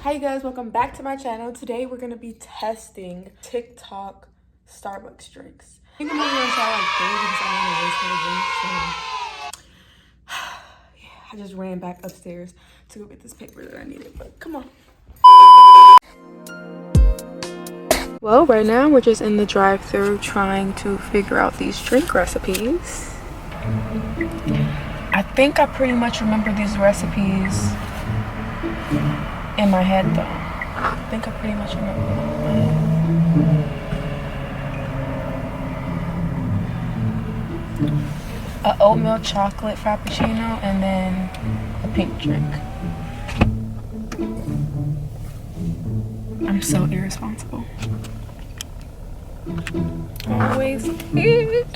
Hi you guys, welcome back to my channel. Today we're gonna be testing TikTok Starbucks drinks. I think I'm only gonna try like 3 because I just ran back upstairs to go get this paper that I needed, but come on. Well, right now we're just in the drive-thru trying to figure out these drink recipes. I think I pretty much remember these recipes in my head though. I think I pretty much remember them in my head. A oatmeal chocolate frappuccino and then a pink drink. I'm so irresponsible. Always it.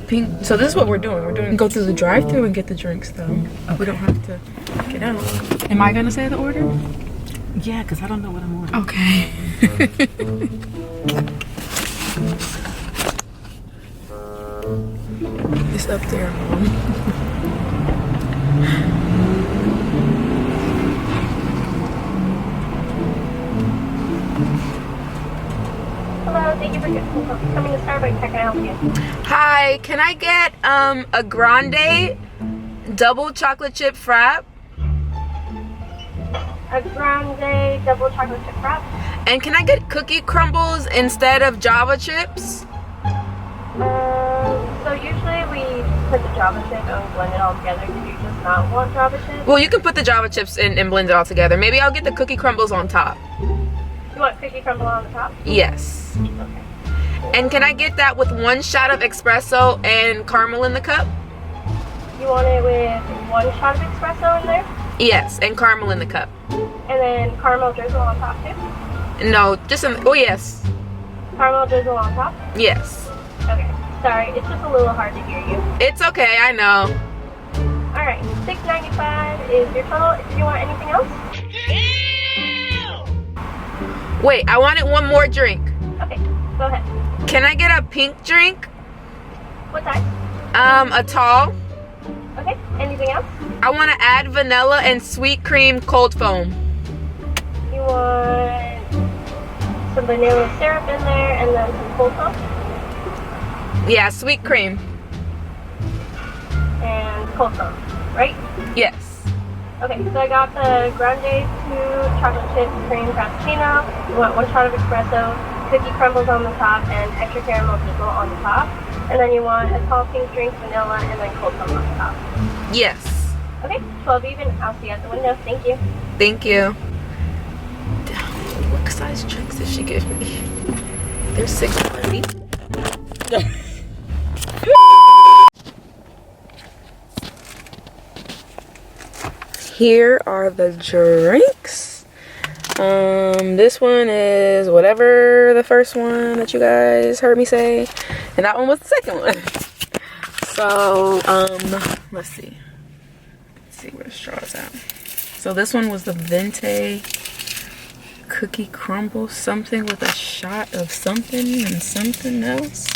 Pink. So this is what we're doing. We're doing go through the drive-thru and get the drinks though. Okay. We don't have to get out. Am I gonna say the order? Yeah, because I don't know what I'm ordering. Okay. It's up there, Mom. Hello, thank you for coming to Starbucks. How can I help you? Hi, can I get a grande double chocolate chip frap? A grande double chocolate chip frap. And can I get cookie crumbles instead of Java chips? So usually we put the Java chip and blend it all together. Do you just not want Java chips? Well, you can put the Java chips in and blend it all together. Maybe I'll get the cookie crumbles on top. You want cookie crumble on the top? Yes. Okay. And can I get that with 1 shot of espresso and caramel in the cup? You want it with 1 shot of espresso in there? Yes, and caramel in the cup. And then caramel drizzle on top too? No, just oh yes. Caramel drizzle on top? Yes. Okay. Sorry, it's just a little hard to hear you. It's okay, I know. Alright, $6.95 is your total. Do you want anything else? Wait, I wanted one more drink. Okay, go ahead. Can I get a pink drink? What size? A tall. Okay, anything else? I want to add vanilla and sweet cream cold foam. You want some vanilla syrup in there and then some cold foam? Yeah, sweet cream. And cold foam, right? Yes. Okay, so I got the grande 2 chocolate chip cream frappuccino. You want 1 shot of espresso, cookie crumbles on the top, and extra caramel drizzle on the top. And then you want a tall pink drink, vanilla, and then cold foam on the top. Yes. Okay, 12 even. I'll see you at the window. Thank you. Thank you. What size drinks did she give me? They're $6.30. Here are the drinks. This one is whatever the first one that you guys heard me say, and that one was the second one. So let's see where the straw is at. So this one was the Venti cookie crumble something with a shot of something and something else.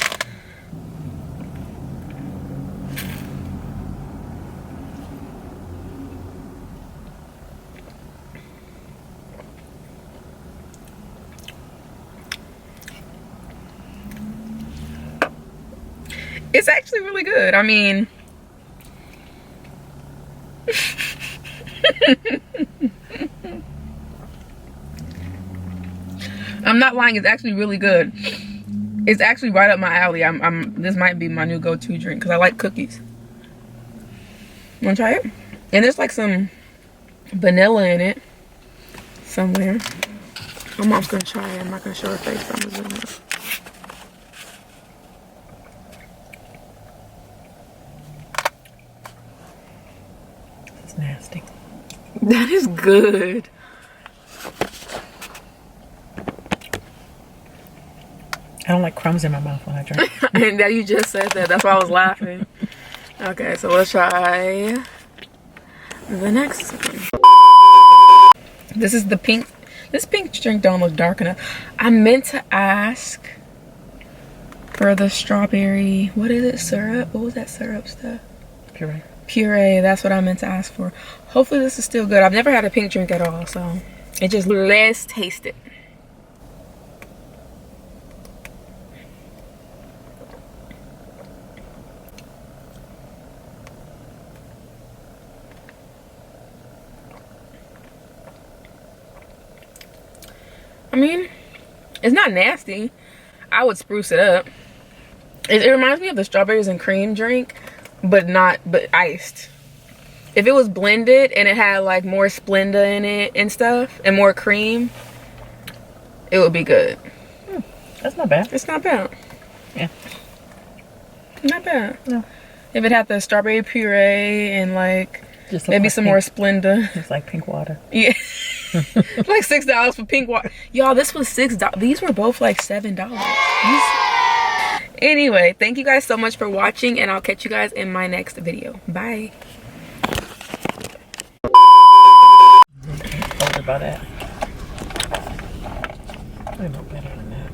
It's actually really good. I mean, I'm not lying, it's actually really good. It's actually right up my alley. This might be my new go-to drink because I like cookies. Wanna try it? And there's like some vanilla in it somewhere. My mom's gonna try it. I'm not gonna show her face. I'm gonna zoom out. Nasty. That is good. I don't like crumbs in my mouth when I drink. And that you just said that. That's why I was laughing. Okay, so let's try the next one. This is the pink. This pink drink don't look dark enough. I meant to ask for the strawberry, what is it, syrup? What was that syrup stuff? Puree. Puree, that's what I meant to ask for. Hopefully this is still good. I've never had a pink drink at all, so let's taste it. I mean, it's not nasty. I would spruce it up. It reminds me of the strawberries and cream drink, but iced. If it was blended and it had like more Splenda in it and stuff and more cream, it would be good. That's not bad. It's not bad. Yeah. Not bad. No. If it had the strawberry puree and like Just maybe like some pink. more Splenda. It's like pink water. Yeah. Like $6 for pink water. Y'all, this was $6. These were both like $7. Anyway, thank you guys so much for watching, and I'll catch you guys in my next video. Bye. About that. I know better than that.